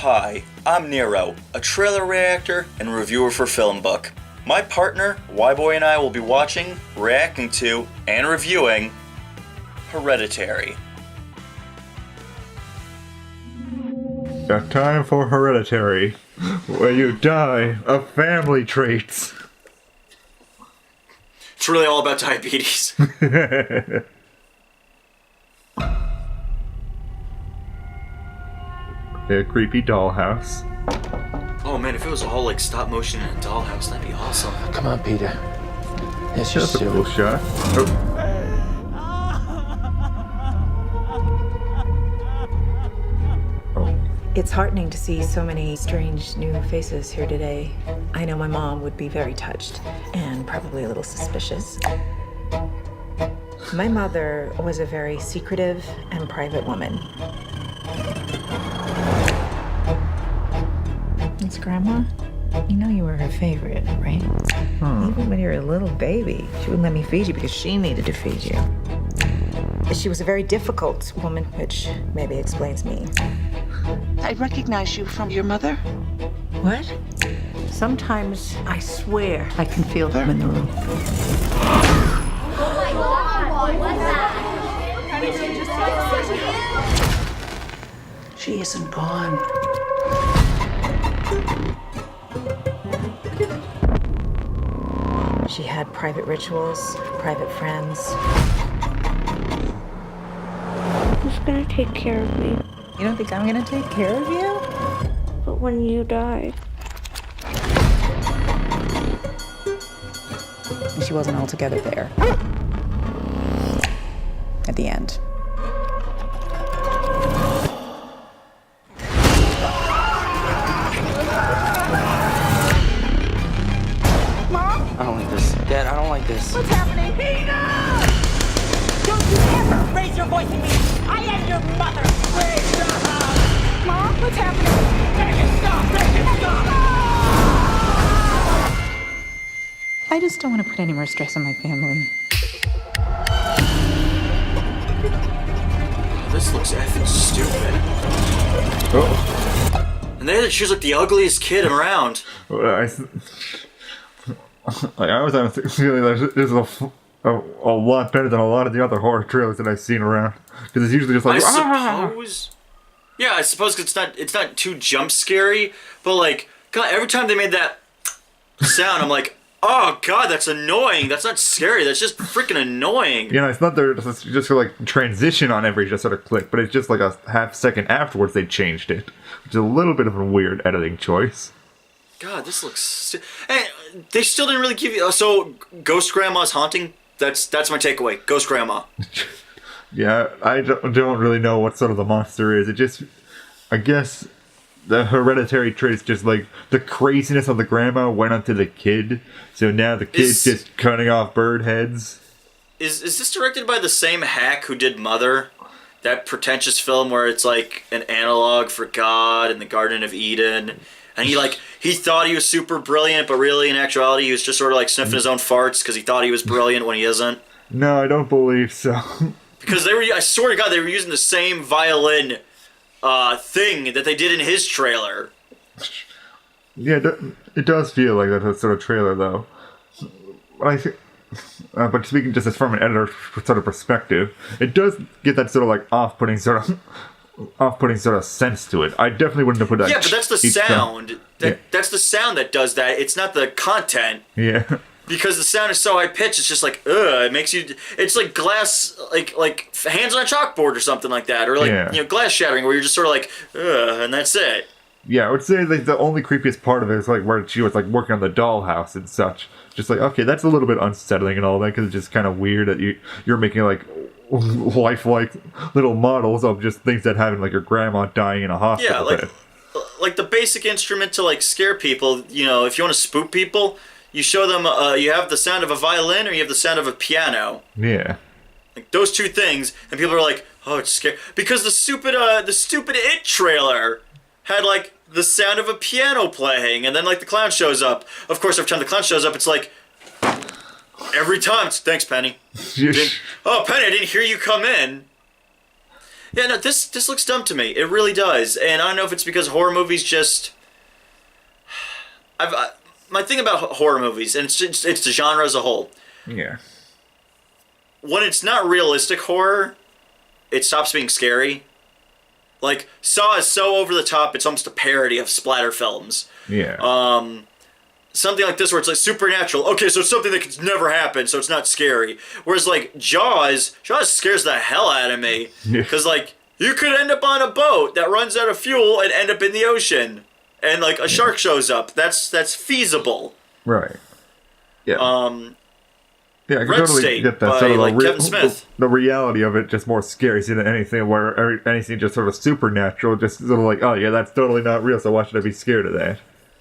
Hi, I'm Nero, a trailer reactor and reviewer for FilmBook. My partner, Y-Boy, and I will be watching, reacting to, and reviewing Hereditary. Got time for Hereditary, where you die of family traits. It's really all about diabetes. A creepy dollhouse. Oh man, if it was all like stop motion in a dollhouse, that'd be awesome. Come on, Peter. That's your That's a cool shot. Oh. It's heartening to see so many strange new faces here today. I know my mom would be very touched and probably a little suspicious. My mother was a very secretive and private woman. It's Grandma. You know you were her favorite, right? Even when you were a little baby, she wouldn't let me feed you because she needed to feed you. She was a very difficult woman, which maybe explains me. I recognize you from your mother. What? Sometimes I swear I can feel them in the room. Oh my God, what's that? She isn't gone. She had private rituals, private friends. Who's gonna take care of me? You don't think I'm gonna take care of you? But when you die, She wasn't altogether there. At the end. I don't like this. Dad, I don't like this. What's happening? Peter! Don't you ever raise your voice at me! I am your mother! Please stop! Mom, what's happening? Make it stop! Make it stop! I just don't want to put any more stress on my family. This looks effing stupid. Oh. And then she was like the ugliest kid around. I was having a feeling that this is a lot better than a lot of the other horror trailers that I've seen around. Because it's usually just like, I suppose. Yeah, I suppose it's not too jump scary, but like, God, every time they made that sound, I'm like, oh God, that's annoying. That's not scary. That's just freaking annoying. You know, it's not there just for like transition on every just sort of click, but it's just like a half second afterwards they changed it, which is a little bit of a weird editing choice. God, this looks. Hey, they still didn't really give you. So, Ghost Grandma's haunting. That's my takeaway. Ghost Grandma. Yeah, I don't really know what sort of the monster is. It just, I guess, the hereditary trait is just like the craziness of the grandma went onto the kid, so now the kid's just cutting off bird heads. Is this directed by the same hack who did Mother? That pretentious film where it's like an analog for God and the Garden of Eden. And he thought he was super brilliant, but really in actuality he was just sort of like sniffing his own farts because he thought he was brilliant when he isn't. No, I don't believe so. Because I swear to God, they were using the same violin thing that they did in his trailer. Yeah, it does feel like that sort of trailer, though. I think, but speaking just as from an editor sort of perspective, it does get that sort of like off-putting sort of sense to it. I definitely wouldn't have put that. Yeah, but that's the sound. That's the sound that does that. It's not the content. Yeah. Because the sound is so high pitched, it's just like, ugh. It makes you. It's like glass, like hands on a chalkboard or something like that, or like glass shattering, where you're just sort of like, ugh, and that's it. Yeah, I would say like the only creepiest part of it is like where she was like working on the dollhouse and such. Just like, okay, that's a little bit unsettling and all that because it's just kind of weird that you're making like lifelike little models of just things that happen, like your grandma dying in a hospital bed. Like the basic instrument to like scare people. You know, if you want to spook people, you show them. You have the sound of a violin or you have the sound of a piano. Yeah. Like those two things, and people are like, "Oh, it's scary," because the stupid It trailer had like the sound of a piano playing, and then like the clown shows up. Of course, every time the clown shows up, it's like every time. Thanks, Penny. Oh, Penny, I didn't hear you come in. Yeah, no, this looks dumb to me. It really does, and I don't know if it's because horror movies just. My thing about horror movies, and it's the genre as a whole. Yeah. When it's not realistic horror, it stops being scary. Like, Saw is so over the top, it's almost a parody of splatter films. Yeah. Something like this where it's like supernatural. Okay, so it's something that could never happen, so it's not scary. Whereas, like, Jaws scares the hell out of me. Because, like, you could end up on a boat that runs out of fuel and end up in the ocean. And, like, a shark shows up. That's feasible. Right. Yeah. Yeah, I can Red totally State get that by, sort of like, Kevin Smith. The reality of it just more scary than anything where anything just sort of supernatural, just sort of like, oh yeah, that's totally not real, so why should I be scared of that?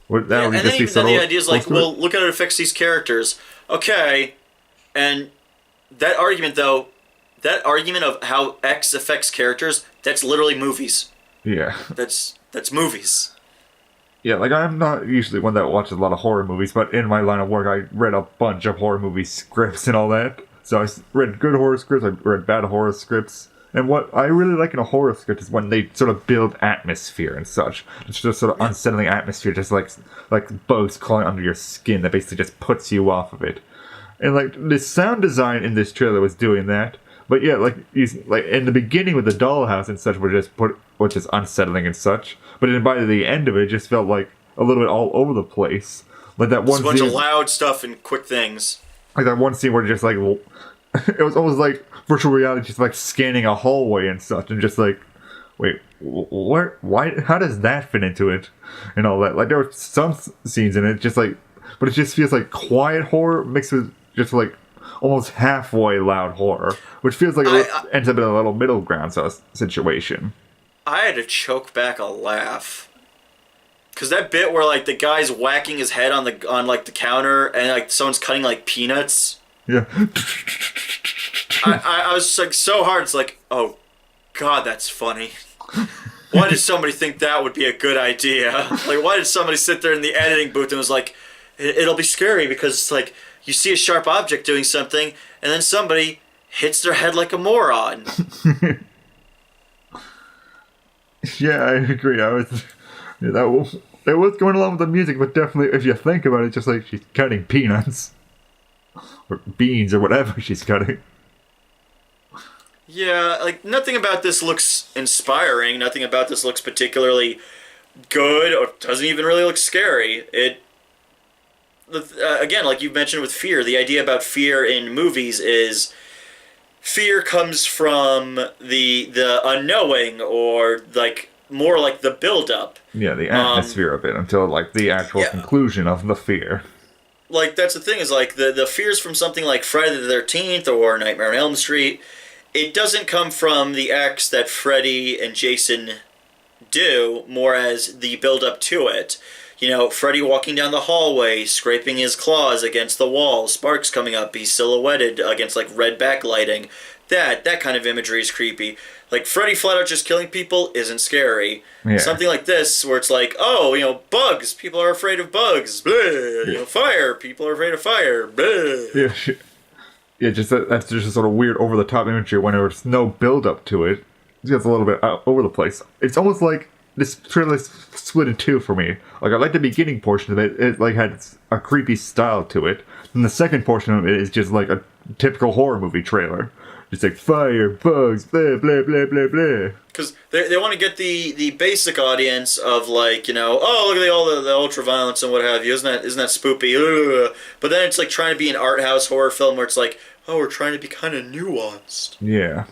And then the idea is like, well, look at how it affects these characters. Okay, and that argument of how X affects characters, that's literally movies. Yeah. That's movies. Yeah, like, I'm not usually one that watches a lot of horror movies, but in my line of work, I read a bunch of horror movie scripts and all that. So I read good horror scripts, I read bad horror scripts. And what I really like in a horror script is when they sort of build atmosphere and such. It's just sort of unsettling atmosphere, just like bugs crawling under your skin that basically just puts you off of it. And, like, the sound design in this trailer was doing that. But yeah, like in the beginning with the dollhouse and such, which is unsettling and such. But then by the end of it, it just felt like a little bit all over the place. Like that one scene, a bunch scene, of loud stuff and quick things. Like that one scene where just like it was almost like virtual reality, just like scanning a hallway and such, and just like, wait, where? Why? How does that fit into it? And all that. Like there were some scenes in it, just like, but it just feels like quiet horror mixed with just like almost halfway loud horror, which feels like it ends up in a little middle ground situation. I had to choke back a laugh. Cause that bit where like the guy's whacking his head on like the counter and like someone's cutting like peanuts. Yeah. I was just like so hard. It's like, oh god, that's funny. Why did somebody think that would be a good idea? Like, why did somebody sit there in the editing booth and was like, it'll be scary because it's like you see a sharp object doing something and then somebody hits their head like a moron. Yeah, I agree. It was going along with the music, but definitely, if you think about it, just like she's cutting peanuts. Or beans, or whatever she's cutting. Yeah, like, nothing about this looks inspiring. Nothing about this looks particularly good, or doesn't even really look scary. Again, like you've mentioned with fear, the idea about fear in movies is fear comes from the unknowing, or like more like the build-up. Yeah, the atmosphere of it until like the actual conclusion of the fear. Like, that's the thing, is like the fears from something like Friday the 13th or Nightmare on Elm Street, it doesn't come from the acts that Freddy and Jason do, more as the build-up to it. You know, Freddy walking down the hallway, scraping his claws against the wall, sparks coming up, he's silhouetted against, like, red backlighting. That kind of imagery is creepy. Like, Freddy flat out just killing people isn't scary. Yeah. Something like this, where it's like, oh, you know, bugs, people are afraid of bugs. Blah. You know, fire, people are afraid of fire. Blah. Yeah, yeah, that's just a sort of weird over-the-top imagery when there's no build-up to it. It gets a little bit all over the place. It's almost like this trailer is split in two for me. Like, I like the beginning portion of it. It like had a creepy style to it. And the second portion of it is just like a typical horror movie trailer. It's like fire, bugs, blah, blah, blah, blah, blah. Because they want to get the basic audience of, like, you know, oh, look at all the ultra-violence and what have you. Isn't that spoopy? Ugh. But then it's like trying to be an art house horror film where it's like, oh, we're trying to be kind of nuanced. Yeah.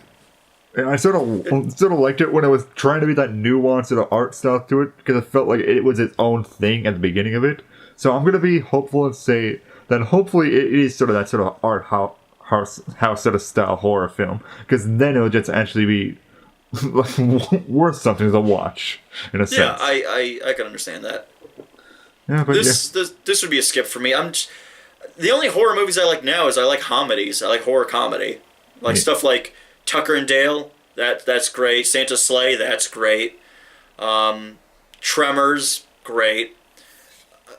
And I sort of liked it when it was trying to be that nuance of the art style to it, because it felt like it was its own thing at the beginning of it. So I'm going to be hopeful and say that hopefully it is sort of that sort of art house sort of style horror film, because then it'll just actually be worth something to watch in a sense. Yeah, I can understand that. Yeah, but this would be a skip for me. The only horror movies I like now is I like comedies. I like horror comedy, like stuff like Tucker and Dale. That's great. Santa's Sleigh. That's great. Tremors. Great.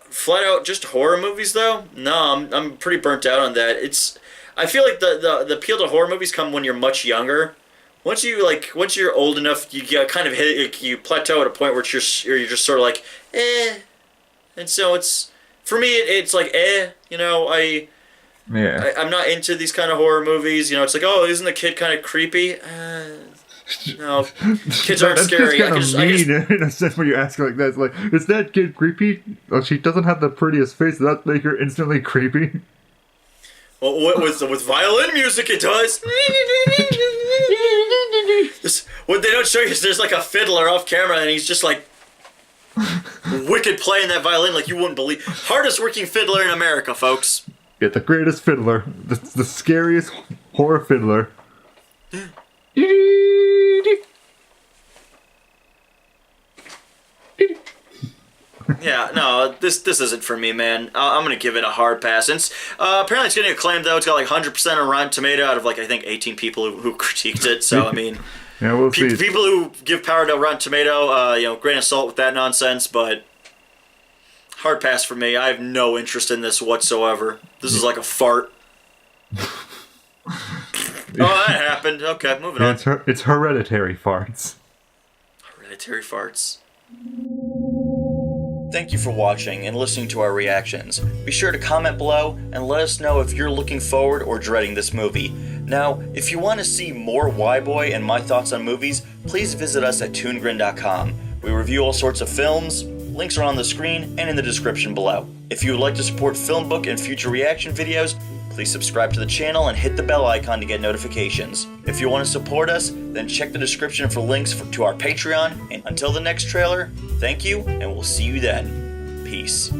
Flat out just horror movies though. No, I'm pretty burnt out on that. I feel like the appeal to horror movies come when you're much younger, once you're old enough, you get kind of hit, you plateau at a point where you're just sort of like, eh. And so it's, for me, it's like, eh. You know, I'm not into these kind of horror movies. You know, it's like, oh, isn't the kid kind of creepy? No, kids aren't scary. That's kind of mean in a sense when you ask her like that. It's like, is that kid creepy? Well, she doesn't have the prettiest face. Does that make her instantly creepy? Well, with violin music, it does. What they don't show you is there's like a fiddler off camera, and he's just like wicked playing that violin like you wouldn't believe. Hardest working fiddler in America, folks. Yeah, the greatest fiddler, the scariest horror fiddler. Yeah, no, this isn't for me, man. I'm gonna give it a hard pass. And apparently it's getting acclaimed, though. It's got like 100% on Rotten Tomato out of like, I think, 18 people who critiqued it. So, I mean, yeah, we'll see. People who give power to Rotten Tomato, grain of salt with that nonsense, but hard pass for me. I have no interest in this whatsoever. This is like a fart. Oh, that happened. Okay, moving on. It's hereditary farts. Hereditary farts. Thank you for watching and listening to our reactions. Be sure to comment below and let us know if you're looking forward or dreading this movie. Now, if you want to see more Y-Boy and my thoughts on movies, please visit us at toongrin.com. We review all sorts of films. Links are on the screen and in the description below. If you would like to support FilmBook and future reaction videos, please subscribe to the channel and hit the bell icon to get notifications. If you want to support us, then check the description for links to our Patreon. And until the next trailer, thank you, and we'll see you then. Peace.